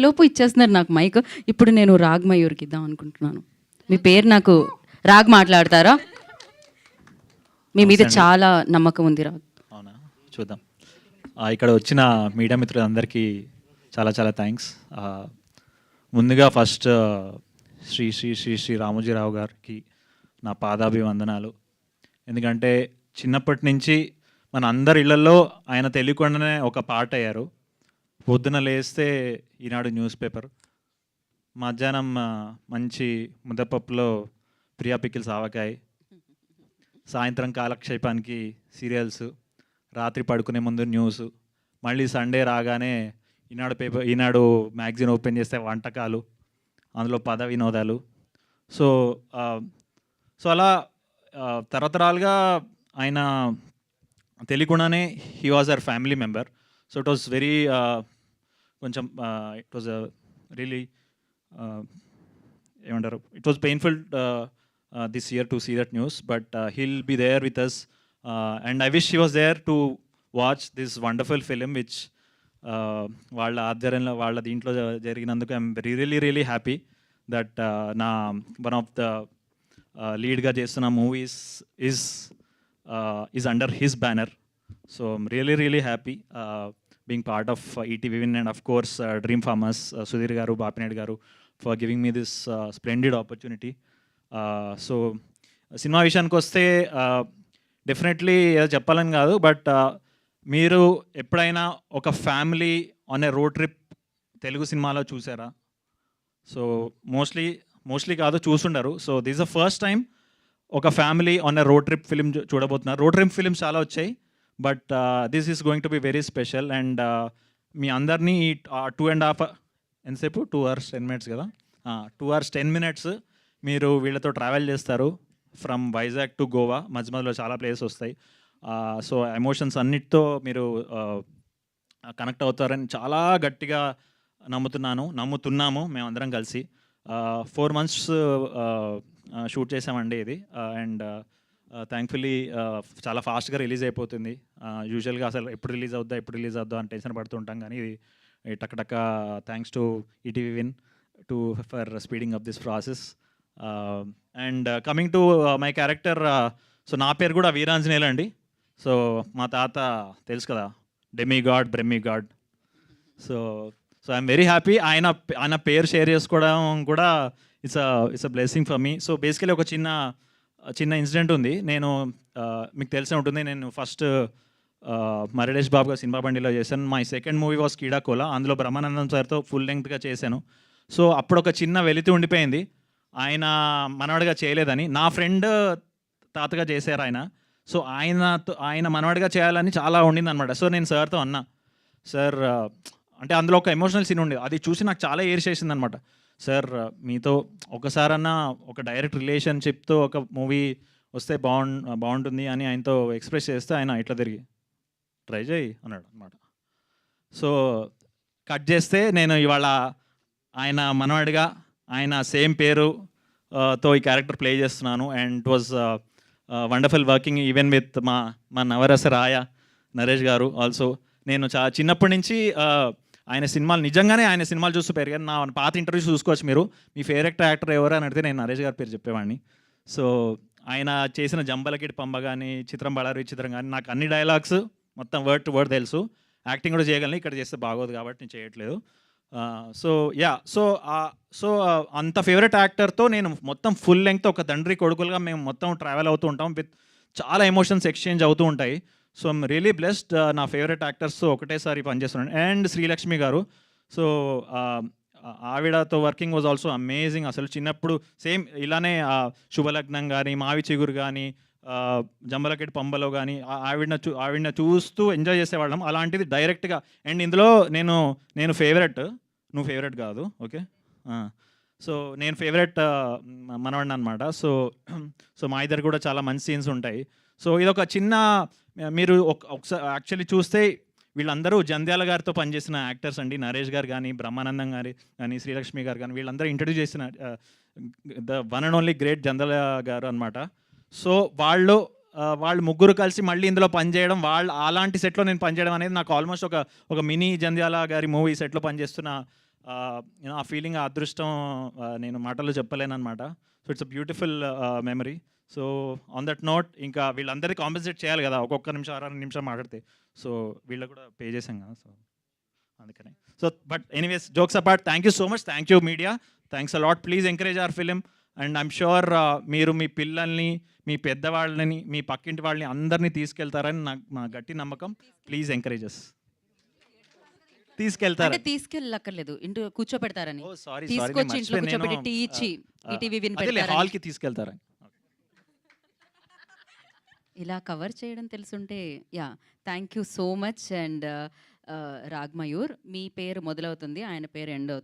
లోపు ఇచ్చేస్తున్నారు నాకు మైక్. ఇప్పుడు నేను రాగ్ మయూర్కి ఇద్దాం అనుకుంటున్నాను. మీ పేరు నాకు రాగ్ మాట్లాడతారా? మీ మీద చాలా నమ్మకం ఉంది రాగ్. అవునా, చూద్దాం. ఇక్కడ వచ్చిన మీడియా మిత్రులందరికీ చాలా చాలా థ్యాంక్స్. ముందుగా ఫస్ట్ శ్రీ శ్రీ శ్రీ శ్రీ రామోజీరావు గారికి నా పాదాభివందనాలు. ఎందుకంటే చిన్నప్పటి నుంచి మన అందరి ఇళ్లలో ఆయన తెలియకుండానే ఒక పార్ట్ అయ్యారు. పొద్దున లేస్తే ఈనాడు న్యూస్ పేపర్, మధ్యాహ్నం మంచి ముద్దపప్పులో ప్రియా పికిల్స్ ఆవకాయ, సాయంత్రం కాలక్షేపానికి సీరియల్స్, రాత్రి పడుకునే ముందు న్యూస్, మళ్ళీ సండే రాగానే ఈనాడు మ్యాగజైన్ ఓపెన్ చేస్తే వంటకాలు, అందులో పద వినోదాలు. సో సో అలా తరతరాలుగా ఆయన తెలియకుండానే he was our family member. So it was very కొంచెం ఇట్ వాజ్ రియలీ ఏమంటారు, it was painful this year to see that news, but he'll be there with us, and I wish he was there to watch this wonderful film which వాళ్ళ ఆధ్వర్యంలో వాళ్ళ దీంట్లో జరిగినందుకు I'm really happy that నా one of the లీడ్గా చేస్తున్న movies is under his banner. So I'm really happy being part of ETV win and of course dream farmers Sudheer గారు, బాపినేడు గారు for giving me this splendid opportunity. So cinema విషయానికి వస్తే definitely ఏదో చెప్పాలని కాదు, but మీరు ఎప్పుడైనా ఒక family on a road trip Telugu సినిమాలో చూసారా? సో మోస్ట్లీ కాదు, చూసుండరు. So this the first time ఒక family on a road trip film చూడబోతున్నారు. రోడ్ ట్రిప్ ఫిలిమ్స్ చాలా వచ్చాయి, but this is going to be very special. And మీ అందరినీ 2.5 ఎంతసేపు 2 hours 10 minutes కదా, 2 hours 10 minutes మీరు వీళ్ళతో ట్రావెల్ చేస్తారు ఫ్రమ్ వైజాగ్ టు గోవా. మధ్య మధ్యలో చాలా ప్లేసెస్ వస్తాయి. సో ఎమోషన్స్ అన్నిటితో మీరు కనెక్ట్ అవుతారని చాలా గట్టిగా నమ్ముతున్నాము మేమందరం కలిసి. 4 months షూట్ చేసామండి ఇది. అండ్ థ్యాంక్ఫుల్లీ చాలా ఫాస్ట్గా రిలీజ్ అయిపోతుంది. యూజువల్గా అసలు ఎప్పుడు రిలీజ్ అవుద్దా అని టెన్షన్ పడుతుంటాం, కానీ ఇది టక్ thanks to ETV win for speeding up this process. And coming to my character, so నా పేరు కూడా వీరాంజనేయులు అండి. సో మా తాత తెలుసు కదా, బ్రెమ్మిగాడ్. So I'm very happy. ఆయన పేరు షేర్ చేసుకోవడం కూడా it's a blessing for me. So basically ఒక చిన్న ఇన్సిడెంట్ ఉంది. నేను మీకు తెలిసే ఉంటుంది, నేను ఫస్ట్ మరిడేష్ బాబుగా సినిమా బండిలో చేశాను. My second movie was Keedaa Cola. అందులో బ్రహ్మానందం సార్తో ఫుల్ లెంగ్త్గా చేశాను. సో అప్పుడు ఒక చిన్న వెలితి ఉండిపోయింది, ఆయన మనవాడిగా చేయలేదని. నా ఫ్రెండ్ తాతగా చేశారు ఆయన. సో ఆయన మనవాడిగా చేయాలని చాలా ఉండింది అనమాట. సో నేను సార్తో అన్నా, సార్ అంటే అందులో ఒక ఎమోషనల్ సీన్ ఉండేది, అది చూసి నాకు చాలా ఏర్చేసింది అనమాట. సార్ మీతో ఒకసారన్నా ఒక డైరెక్ట్ రిలేషన్షిప్తో ఒక మూవీ వస్తే బాగుంటుంది అని ఆయనతో ఎక్స్ప్రెస్ చేస్తే ఆయన ఇట్లా తిరిగి ట్రై చేయి అన్నాడు అనమాట. సో కట్ చేస్తే నేను ఇవాళ ఆయన మనవాడిగా, ఆయన సేమ్ పేరుతో ఈ క్యారెక్టర్ ప్లే చేస్తున్నాను. And it was wonderful working even with మా నవరస రాయ నరేష్ గారు ఆల్సో. నేను చిన్నప్పటి నుంచి ఆయన సినిమాలు చూస్తూ పెరిగాను. నా పాత ఇంటర్వ్యూస్ చూసుకోవచ్చు మీరు. మీ ఫేవరెట్ యాక్టర్ ఎవరు అని అడిగితే నేను నరేష్ గారి పేరు చెప్పేవాడిని. సో ఆయన చేసిన జంబలకిడి పంబ కానీ, చిత్రం బళారి చిత్రం కానీ, నాకు అన్ని డైలాగ్స్ మొత్తం వర్డ్ టు వర్డ్ తెలుసు. యాక్టింగ్ కూడా చేయగలను, ఇక్కడ చేస్తే బాగోదు కాబట్టి నేను చేయట్లేదు. సో అంత ఫేవరెట్ యాక్టర్తో నేను మొత్తం ఫుల్ లెంగ్త్ ఒక తండ్రి కొడుకులుగా మేము మొత్తం ట్రావెల్ అవుతూ ఉంటాం. విత్ చాలా ఎమోషన్స్ ఎక్స్చేంజ్ అవుతూ ఉంటాయి. So I'm really blessed. నా ఫేవరెట్ యాక్టర్స్తో ఒకటేసారి పనిచేస్తున్నాను. అండ్ శ్రీలక్ష్మి గారు, సో ఆవిడతో వర్కింగ్ వాజ్ ఆల్సో అమేజింగ్. అసలు చిన్నప్పుడు సేమ్ ఇలానే శుభలగ్నం కానీ, మావి చిగురు కానీ, జంబలకెట్ పంబలో కానీ ఆవిడని చూస్తూ ఎంజాయ్ చేసేవాళ్ళం. అలాంటిది డైరెక్ట్గా. అండ్ ఇందులో నేను ఫేవరెట్, నువ్వు ఫేవరెట్ కాదు, ఓకే. సో నేను ఫేవరెట్ మనవాడిని అనమాట. సో మా ఇద్దరు కూడా చాలా మంచి సీన్స్ ఉంటాయి. సో ఇదొక చిన్న, మీరు ఒకసారి యాక్చువల్లీ చూస్తే వీళ్ళందరూ జంధ్యాల గారితో పనిచేసిన యాక్టర్స్ అండి. నరేష్ గారు కానీ, బ్రహ్మానందం గారి కానీ, శ్రీలక్ష్మి గారు కానీ, వీళ్ళందరూ ఇంట్రడ్యూస్ చేసిన the one and only great Jandhyala గారు అనమాట. సో వాళ్ళు ముగ్గురు కలిసి మళ్ళీ ఇందులో పనిచేయడం, అలాంటి సెట్లో నేను పనిచేయడం అనేది నాకు ఆల్మోస్ట్ ఒక మినీ జంధ్యాల గారి మూవీ సెట్లో పనిచేస్తున్న యూనో ఆ ఫీలింగ్, ఆ అదృష్టం నేను మాటల్లో చెప్పలేను అనమాట. So it's a beautiful memory. So on that note ఇంకా వీళ్ళందరికీ కాంపెన్సేట్ చేయాలి కదా, ఒక్కొక్క నిమిషం 6 నిమిషం మాట్లాడితే. సో వీళ్ళకి కూడా పే చేసాం కదా, సో అందుకనే. So but anyways, jokes apart, thank you so much, thank you media, thanks a lot. Please encourage hour film and I'm sure మీరు మీ పిల్లల్ని, మీ పెద్దవాళ్ళని, మీ పక్కింటి వాళ్ళని అందరినీ తీసుకెళ్తారని నాకు మా గట్టి నమ్మకం. Please encourages. తీసుకెళ్తారు. అంటే తీసుకెళ్ళక్కర్లేదు, ఇంటూ కూర్చోపెడతారని. ఓ సారీ, తీసుకొచ్చి ఇంట్లో కూర్చోబెట్టి టీ ఇచ్చి ఈటీవీ విన్ పెడతారని. హాల్కి తీసుకెళ్తారని. ఇలా కవర్ చేయడం తెలుసుంటే yeah, thank you so much. And Ragmayur, మీ పేరు మొదలవుతుంది, ఆయన పేరు ఎండ్ అవుతుంది.